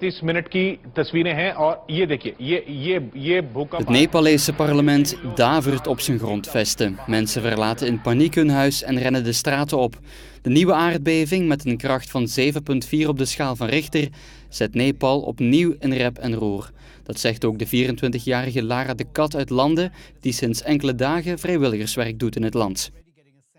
30 मिनट की तस्वीरें हैं और ये देखिए ये भूकंप. Het Nepalese parlement davert op zijn grondvesten. Mensen verlaten in paniek hun huis en rennen de straten op. De nieuwe aardbeving met een kracht van 7,4 op de schaal van Richter zet Nepal opnieuw in rep en roer. Dat zegt ook de 24-jarige Lara de Kat uit Landen, die sinds enkele dagen vrijwilligerswerk doet in het land.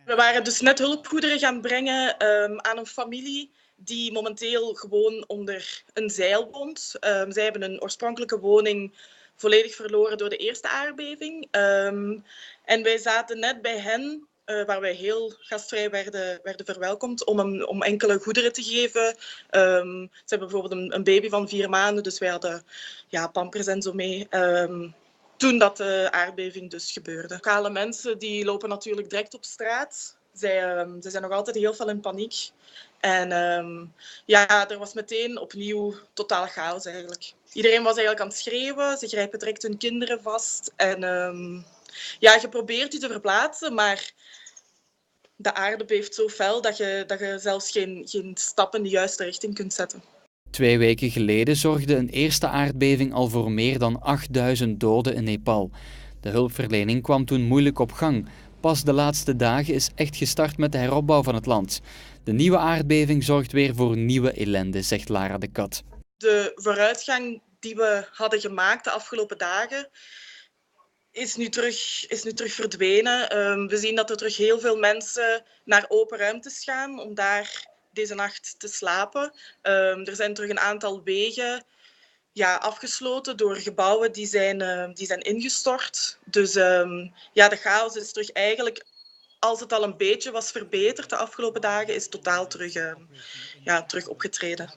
We waren dus net hulpgoederen gaan brengen aan een familie die momenteel gewoon onder een zeil woont. Zij hebben een oorspronkelijke woning volledig verloren door de eerste aardbeving. En wij zaten net bij hen, waar wij heel gastvrij werden verwelkomd, om enkele goederen te geven. Ze hebben bijvoorbeeld een baby van 4 maanden, dus wij hadden pampers en zo mee. Toen dat de aardbeving dus gebeurde. Lokale mensen die lopen natuurlijk direct op straat. Zij zijn nog altijd heel veel in paniek. En er was meteen opnieuw totaal chaos eigenlijk. Iedereen was eigenlijk aan het schreeuwen. Ze grijpen direct hun kinderen vast. En je probeert je te verplaatsen, maar de aarde beeft zo fel dat je zelfs geen stap in de juiste richting kunt zetten. 2 weken geleden zorgde een eerste aardbeving al voor meer dan 8000 doden in Nepal. De hulpverlening kwam toen moeilijk op gang. Pas de laatste dagen is echt gestart met de heropbouw van het land. De nieuwe aardbeving zorgt weer voor nieuwe ellende, zegt Lara de Kat. De vooruitgang die we hadden gemaakt de afgelopen dagen is nu terug verdwenen. We zien dat er terug heel veel mensen naar open ruimtes gaan om daar deze nacht te slapen. Er zijn terug een aantal wegen afgesloten door gebouwen die zijn ingestort. Dus de chaos is terug eigenlijk, als het al een beetje was verbeterd de afgelopen dagen, is totaal terug opgetreden.